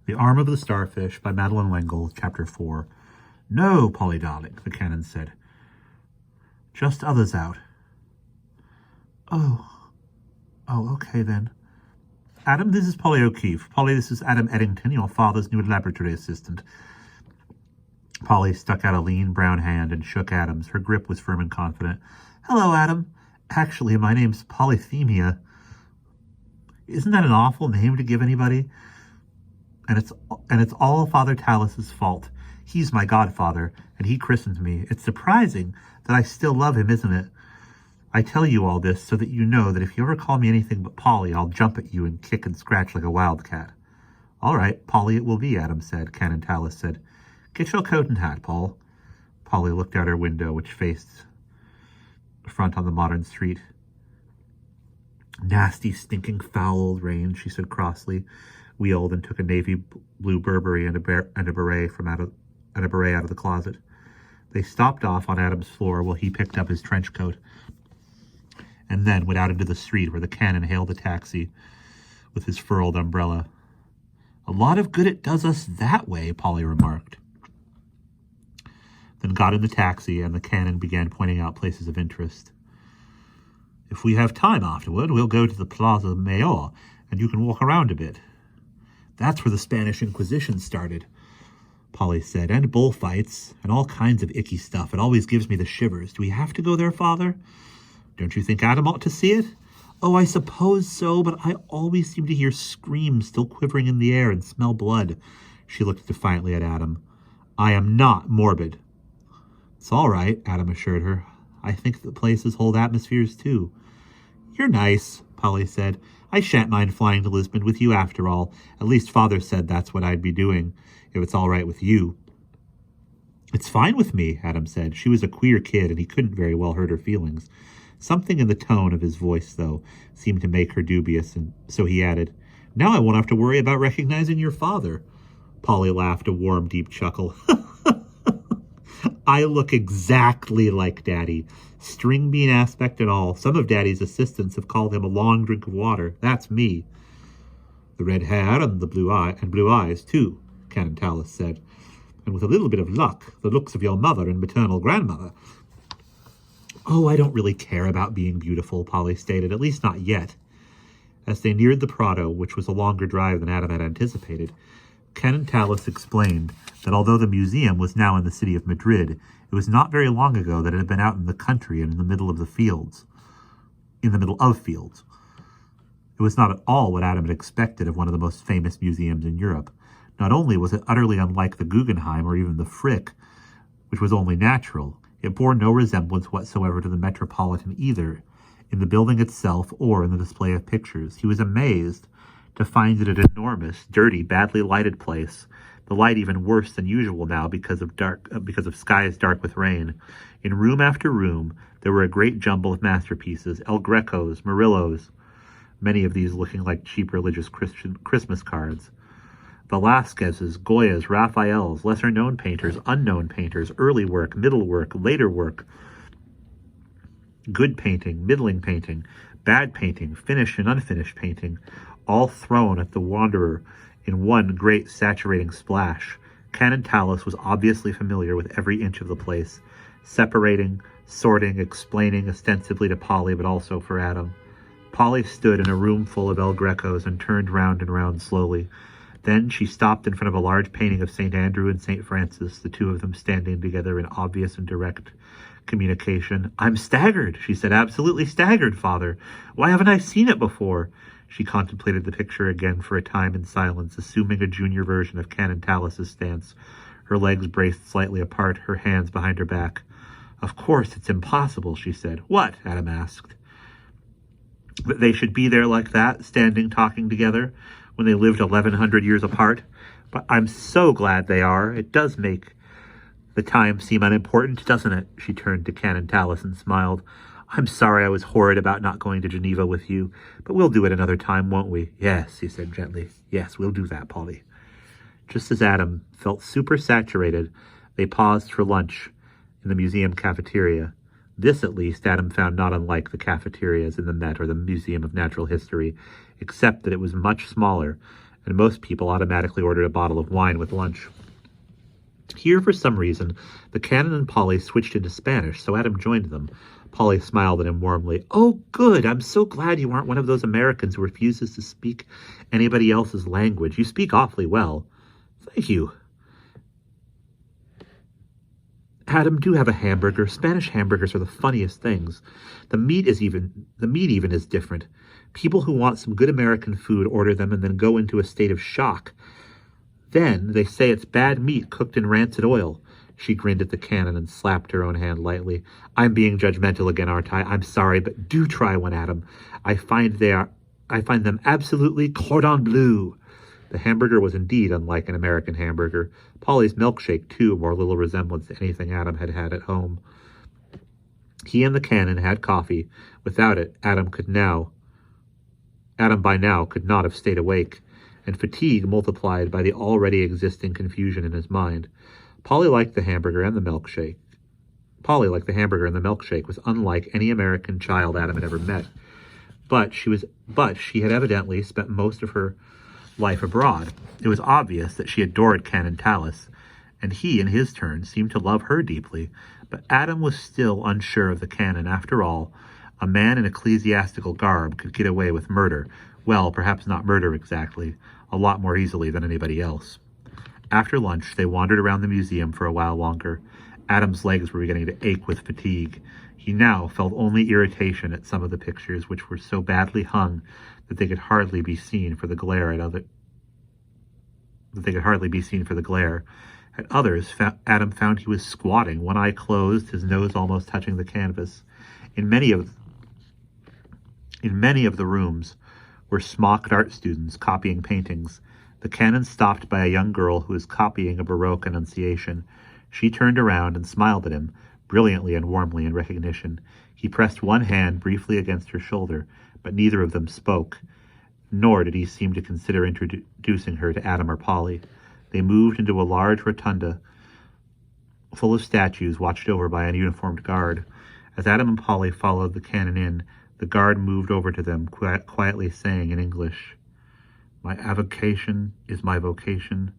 The Arm of the Starfish by Madeline L'engle, Chapter 4. No, Polly darling, the canon said. Just others out. Oh, okay then. Adam, this is Polly O'Keefe. Polly, this is Adam Eddington, your father's new laboratory assistant. Polly stuck out a lean brown hand and shook Adam's. Her grip was firm and confident. Hello, Adam. Actually, my name's Polythemia. Isn't that an awful name to give anybody? And it's all Father Talus's fault. He's my godfather, and he christened me. It's surprising that I still love him, isn't it? I tell you all this so that you know that if you ever call me anything but Polly, I'll jump at you and kick and scratch like a wildcat. All right, Polly it will be, Adam said. Canon Talus said, Get your coat and hat, Paul. Polly looked out her window, which faced front on the modern street. Nasty, stinking, foul old rain, she said crossly, wheeled and took a navy blue Burberry and a beret out of the closet. They stopped off on Adam's floor while he picked up his trench coat, and then went out into the street where the canon hailed a taxi with his furled umbrella. A lot of good it does us that way, Polly remarked. Then got in the taxi, and the canon began pointing out places of interest. If we have time afterward, we'll go to the Plaza Mayor, and you can walk around a bit. That's where the Spanish Inquisition started, Polly said, and bullfights, and all kinds of icky stuff. It always gives me the shivers. Do we have to go there, Father? Don't you think Adam ought to see it? Oh, I suppose so, but I always seem to hear screams still quivering in the air and smell blood. She looked defiantly at Adam. I am not morbid. It's all right, Adam assured her. I think the places hold atmospheres, too. You're nice, Polly said. I shan't mind flying to Lisbon with you after all. At least Father said that's what I'd be doing, if it's all right with you. It's fine with me, Adam said. She was a queer kid, and he couldn't very well hurt her feelings. Something in the tone of his voice, though, seemed to make her dubious, and so he added, Now I won't have to worry about recognizing your father. Polly laughed a warm, deep chuckle. I look exactly like Daddy. String bean aspect and all. Some of Daddy's assistants have called him a long drink of water. That's me. The red hair and the blue eyes, too, Canon Talus said. And with a little bit of luck, the looks of your mother and maternal grandmother. Oh, I don't really care about being beautiful, Polly stated, at least not yet. As they neared the Prado, which was a longer drive than Adam had anticipated, Canon Talus explained that although the museum was now in the city of Madrid, it was not very long ago that it had been out in the country and in the middle of fields. It was not at all what Adam had expected of one of the most famous museums in Europe. Not only was it utterly unlike the Guggenheim or even the Frick, which was only natural, it bore no resemblance whatsoever to the Metropolitan either, in the building itself or in the display of pictures. He was amazed to find it an enormous, dirty, badly lighted place, the light even worse than usual now because of skies dark with rain. In room after room, there were a great jumble of masterpieces, El Grecos, Murillos, many of these looking like cheap religious Christmas cards. Velasquez's, Goya's, Raphael's, lesser-known painters, unknown painters, early work, middle work, later work, good painting, middling painting, bad painting, finished and unfinished painting, all thrown at the wanderer in one great saturating splash. Canon Talus was obviously familiar with every inch of the place, separating, sorting, explaining ostensibly to Polly, but also for Adam. Polly stood in a room full of El Grecos and turned round and round slowly. Then she stopped in front of a large painting of St. Andrew and St. Francis, the two of them standing together in obvious and direct communication. I'm staggered, she said. Absolutely staggered, Father. Why haven't I seen it before? She contemplated the picture again for a time in silence, assuming a junior version of Canon Talus's stance, her legs braced slightly apart, her hands behind her back. Of course, it's impossible, she said. What? Adam asked. That they should be there like that, standing, talking together, when they lived 1,100 years apart. But I'm so glad they are. It does make the time seem unimportant, doesn't it? She turned to Canon Talus and smiled. I'm sorry I was horrid about not going to Geneva with you, but we'll do it another time, won't we? Yes, he said gently. Yes, we'll do that, Polly. Just as Adam felt super saturated, they paused for lunch in the museum cafeteria. This, at least, Adam found not unlike the cafeterias in the Met or the Museum of Natural History, except that it was much smaller and most people automatically ordered a bottle of wine with lunch. Here, for some reason, the Canon and Polly switched into Spanish, so Adam joined them. Polly smiled at him warmly. "Oh, good. I'm so glad you aren't one of those Americans who refuses to speak anybody else's language. You speak awfully well." "Thank you." "Adam, do have a hamburger. Spanish hamburgers are the funniest things. The meat even is different. People who want some good American food order them and then go into a state of shock. Then they say it's bad meat cooked in rancid oil." She grinned at the Canon and slapped her own hand lightly. "I'm being judgmental again, aren't I? I'm sorry, but do try one, Adam. I find them absolutely cordon bleu." The hamburger was indeed unlike an American hamburger. Polly's milkshake, too, bore little resemblance to anything Adam had had at home. He and the Canon had coffee. Without it, Adam by now could not have stayed awake, and fatigue multiplied by the already existing confusion in his mind. Polly liked the hamburger and the milkshake. Was unlike any American child Adam had ever met. But she had evidently spent most of her life abroad. It was obvious that she adored Canon Tallis, and he, in his turn, seemed to love her deeply. But Adam was still unsure of the Canon. After all, a man in ecclesiastical garb could get away with murder. Well, perhaps not murder exactly, a lot more easily than anybody else. After lunch, they wandered around the museum for a while longer. Adam's legs were beginning to ache with fatigue. He now felt only irritation at some of the pictures, which were so badly hung that they could hardly be seen for the glare At others, Adam found he was squatting, one eye closed, his nose almost touching the canvas. In many of the rooms were smocked art students copying paintings. The Canon stopped by a young girl who was copying a Baroque Annunciation. She turned around and smiled at him, brilliantly and warmly in recognition. He pressed one hand briefly against her shoulder, but neither of them spoke, nor did he seem to consider introducing her to Adam or Polly. They moved into a large rotunda full of statues watched over by a uniformed guard. As Adam and Polly followed the Canon in, the guard moved over to them, quietly saying in English, "My avocation is my vocation,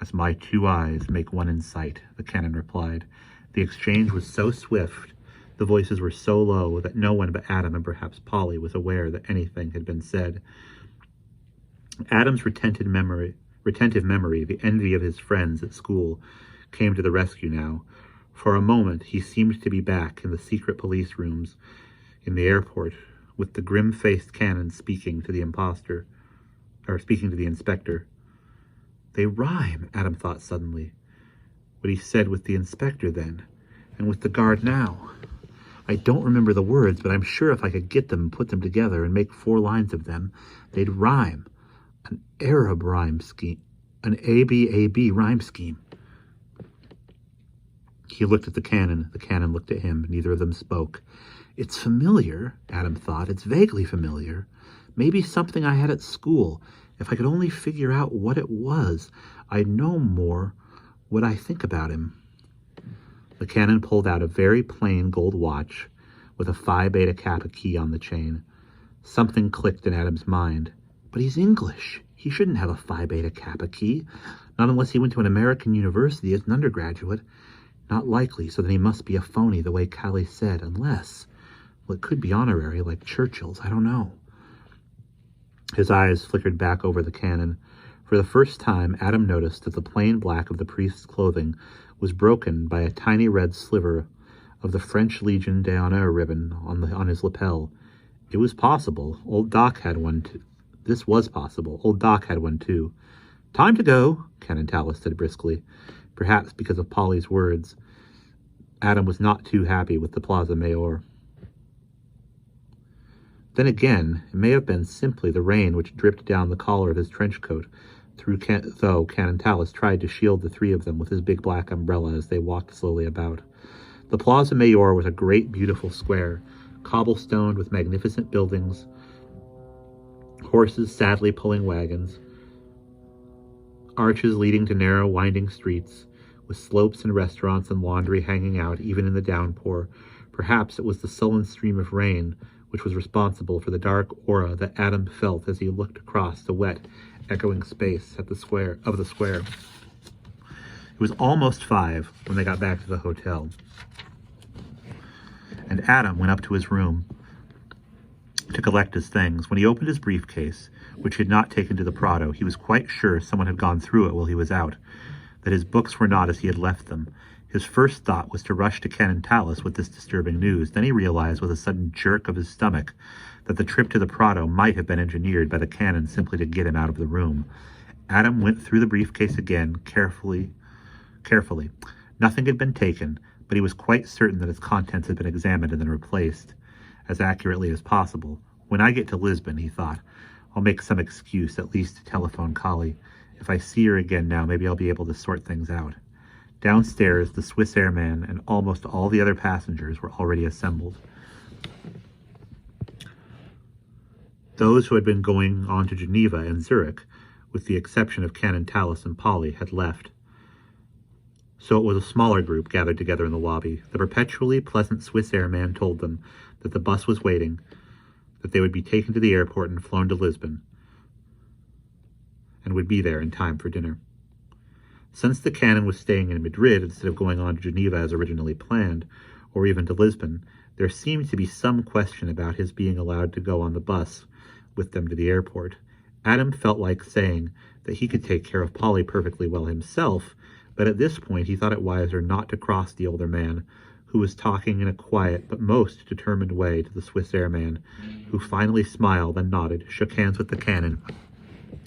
as my two eyes make one in sight," the Canon replied. The exchange was so swift, the voices were so low, that no one but Adam and perhaps Polly was aware that anything had been said. Adam's retentive memory, the envy of his friends at school, came to the rescue now. For a moment, he seemed to be back in the secret police rooms in the airport, with the grim-faced Canon speaking to the inspector. They rhyme, Adam thought suddenly. What he said with the inspector then, and with the guard now. I don't remember the words, but I'm sure if I could get them and put them together and make 4 lines of them, they'd rhyme. An Arab rhyme scheme. An ABAB rhyme scheme. He looked at the Canon. The Canon looked at him. Neither of them spoke. It's familiar, Adam thought. It's vaguely familiar. Maybe something I had at school. If I could only figure out what it was, I'd know more what I think about him. The Canon pulled out a very plain gold watch with a Phi Beta Kappa key on the chain. Something clicked in Adam's mind. But he's English. He shouldn't have a Phi Beta Kappa key. Not unless he went to an American university as an undergraduate. Not likely, so then he must be a phony the way Callie said, unless... Well, it could be honorary, like Churchill's. I don't know. His eyes flickered back over the Canon. For the first time, Adam noticed that the plain black of the priest's clothing was broken by a tiny red sliver of the French Legion d'Honneur ribbon on his lapel. It was possible. Old Doc had one too. This was possible. Old Doc had one too. "Time to go," Canon Tallis said briskly. Perhaps because of Polly's words, Adam was not too happy with the Plaza Mayor. Then again, it may have been simply the rain which dripped down the collar of his trench coat, though Canon Tallis tried to shield the 3 of them with his big black umbrella as they walked slowly about. The Plaza Mayor was a great, beautiful square, cobblestoned with magnificent buildings, horses sadly pulling wagons, arches leading to narrow, winding streets, with slopes and restaurants and laundry hanging out even in the downpour. Perhaps it was the sullen stream of rain which was responsible for the dark aura that Adam felt as he looked across the wet, echoing space of the square. It was almost 5 when they got back to the hotel, and Adam went up to his room to collect his things. When he opened his briefcase, which he had not taken to the Prado, he was quite sure someone had gone through it while he was out, that his books were not as he had left them. His first thought was to rush to Canon Tallis with this disturbing news. Then he realized with a sudden jerk of his stomach that the trip to the Prado might have been engineered by the Canon simply to get him out of the room. Adam went through the briefcase again, carefully. Nothing had been taken, but he was quite certain that its contents had been examined and then replaced as accurately as possible. When I get to Lisbon, he thought, I'll make some excuse, at least to telephone Collie. If I see her again now, maybe I'll be able to sort things out. Downstairs, the Swiss airman and almost all the other passengers were already assembled. Those who had been going on to Geneva and Zurich, with the exception of Canon Tallis and Polly, had left. So it was a smaller group gathered together in the lobby. The perpetually pleasant Swiss airman told them that the bus was waiting, that they would be taken to the airport and flown to Lisbon, and would be there in time for dinner. Since the Canon was staying in Madrid instead of going on to Geneva as originally planned, or even to Lisbon, there seemed to be some question about his being allowed to go on the bus with them to the airport. Adam felt like saying that he could take care of Polly perfectly well himself, but at this point he thought it wiser not to cross the older man, who was talking in a quiet but most determined way to the Swiss airman, who finally smiled and nodded, shook hands with the Canon,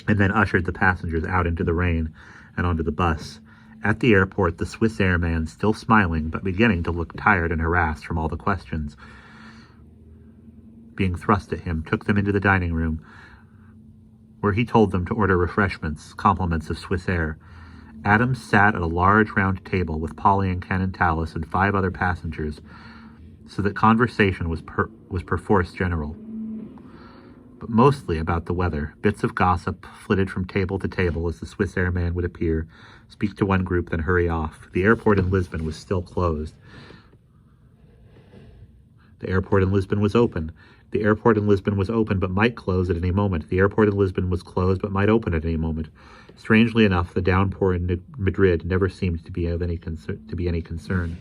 and then ushered the passengers out into the rain and onto the bus. At the airport, the Swiss airman, still smiling but beginning to look tired and harassed from all the questions being thrust at him, took them into the dining room, where he told them to order refreshments, compliments of Swiss air. Adam sat at a large round table with Polly and Canon Tallis and 5 other passengers, so that conversation was perforce general, but mostly about the weather. Bits of gossip flitted from table to table as the Swiss airman would appear, speak to one group, then hurry off. The airport in Lisbon was still closed. The airport in Lisbon was open. The airport in Lisbon was open, but might close at any moment. The airport in Lisbon was closed, but might open at any moment. Strangely enough, the downpour in Madrid never seemed to be any concern.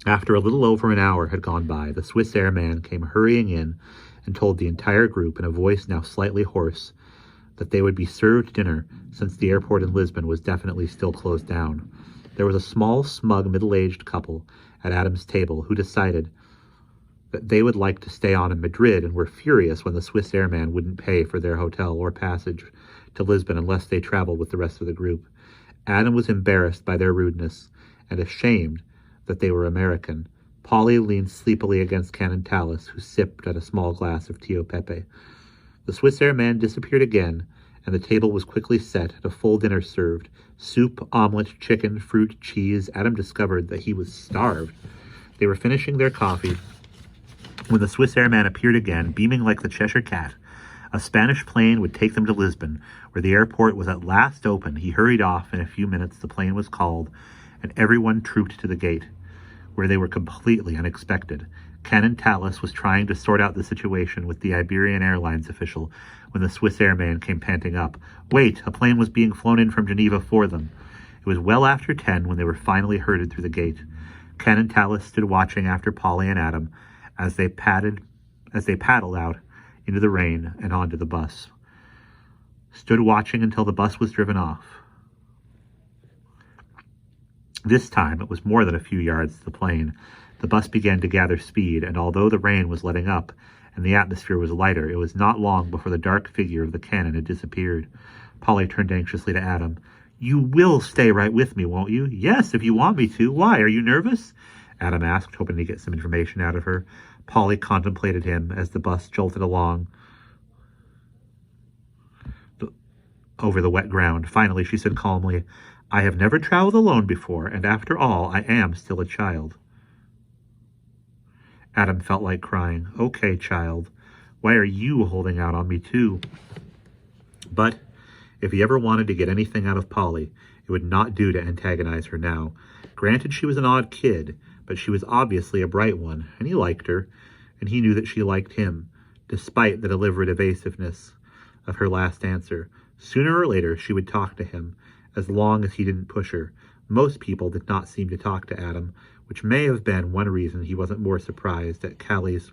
After a little over an hour had gone by, the Swiss airman came hurrying in and told the entire group in a voice now slightly hoarse that they would be served dinner, since the airport in Lisbon was definitely still closed down. There was a small, smug, middle-aged couple at Adam's table who decided that they would like to stay on in Madrid and were furious when the Swiss airman wouldn't pay for their hotel or passage to Lisbon unless they traveled with the rest of the group. Adam was embarrassed by their rudeness and ashamed that they were American. Polly leaned sleepily against Canon Tallis, who sipped at a small glass of Tio Pepe. The Swiss airman disappeared again, and the table was quickly set and a full dinner served. Soup, omelet, chicken, fruit, cheese. Adam discovered that he was starved. They were finishing their coffee when the Swiss airman appeared again, beaming like the Cheshire Cat. A Spanish plane would take them to Lisbon, where the airport was at last open. He hurried off. In a few minutes, the plane was called, and everyone trooped to the gate, where they were completely unexpected. Canon Tallis was trying to sort out the situation with the Iberian Airlines official when the Swiss airman came panting up. Wait, a plane was being flown in from Geneva for them. It was well after 10 when they were finally herded through the gate. Canon Tallis stood watching after Polly and Adam as they paddled out into the rain and onto the bus. Stood watching until the bus was driven off. This time it was more than a few yards to the plane. The bus began to gather speed, and although the rain was letting up and the atmosphere was lighter, it was not long before the dark figure of the Canon had disappeared. Polly turned anxiously to Adam. You will stay right with me, won't you? Yes, if you want me to. Why, are you nervous? Adam asked, hoping to get some information out of her. Polly contemplated him as the bus jolted along over the wet ground. Finally, she said calmly, I have never traveled alone before, and after all, I am still a child. Adam felt like crying. Okay, child. Why are you holding out on me, too? But if he ever wanted to get anything out of Polly, it would not do to antagonize her now. Granted, she was an odd kid, but she was obviously a bright one, and he liked her, and he knew that she liked him, despite the deliberate evasiveness of her last answer. Sooner or later, she would talk to him, as long as he didn't push her. Most people did not seem to talk to Adam, which may have been one reason he wasn't more surprised at Callie's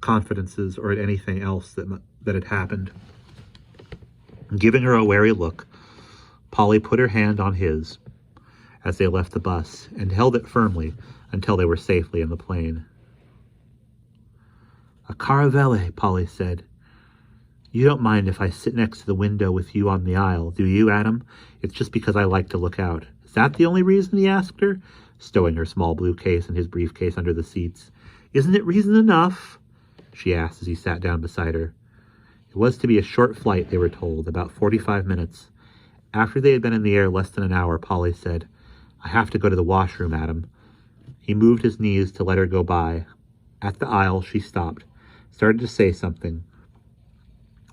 confidences or at anything else that had happened. Giving her a wary look, Polly put her hand on his as they left the bus and held it firmly until they were safely in the plane. "A caravelle," Polly said. "You don't mind if I sit next to the window with you on the aisle, do you, Adam? It's just because I like to look out." "Is that the only reason?" he asked her, stowing her small blue case and his briefcase under the seats. "Isn't it reason enough?" she asked as he sat down beside her. It was to be a short flight, they were told, about 45 minutes. After they had been in the air less than an hour, Polly said, "I have to go to the washroom, Adam." He moved his knees to let her go by. At the aisle, she stopped, started to say something,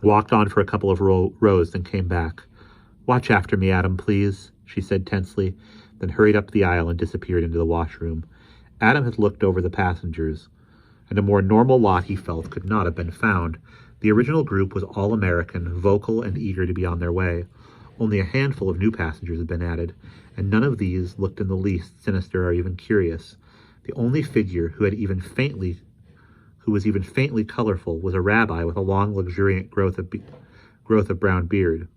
walked on for a couple of rows, then came back. "Watch after me, Adam, please," she said tensely, then hurried up the aisle and disappeared into the washroom. Adam had looked over the passengers, and a more normal lot, he felt, could not have been found. The original group was all American, vocal and eager to be on their way. Only a handful of new passengers had been added, and none of these looked in the least sinister or even curious. The only figure who was even faintly colorful was a rabbi with a long, luxuriant growth of brown beard.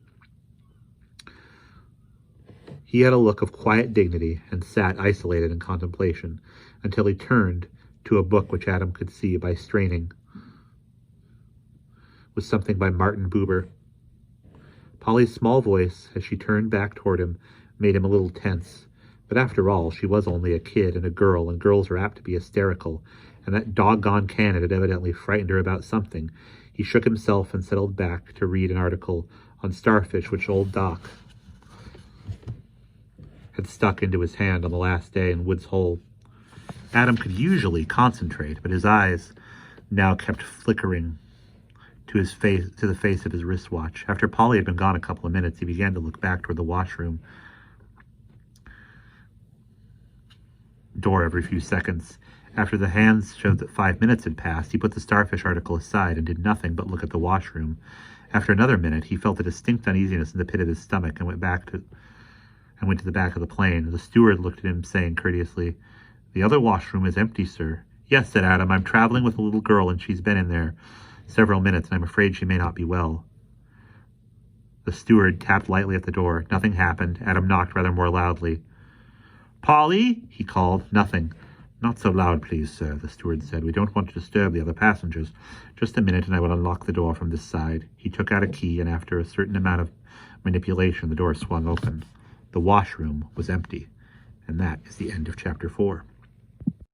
He had a look of quiet dignity and sat isolated in contemplation until he turned to a book which Adam could see by straining was something by Martin Buber. Polly's small voice, as she turned back toward him, made him a little tense. But after all, she was only a kid and a girl, and girls are apt to be hysterical, and that doggone cannon had evidently frightened her about something. He shook himself and settled back to read an article on Starfish which old Doc had stuck into his hand on the last day in Woods Hole. Adam could usually concentrate, but his eyes now kept flickering to the face of his wristwatch. After Polly had been gone a couple of minutes, he began to look back toward the washroom door every few seconds. After the hands showed that 5 minutes had passed, he put the Starfish article aside and did nothing but look at the washroom. After another minute, he felt a distinct uneasiness in the pit of his stomach and went to the back of the plane. The steward looked at him, saying courteously, "The other washroom is empty, sir." "Yes," said Adam. "I'm traveling with a little girl, and she's been in there several minutes, and I'm afraid she may not be well." The steward tapped lightly at the door. Nothing happened. Adam knocked rather more loudly. "Polly?" he called. Nothing. "Not so loud, please, sir," the steward said. "We don't want to disturb the other passengers. Just a minute, and I will unlock the door from this side." He took out a key, and after a certain amount of manipulation, the door swung open. The washroom was empty. And that is the end of chapter 4.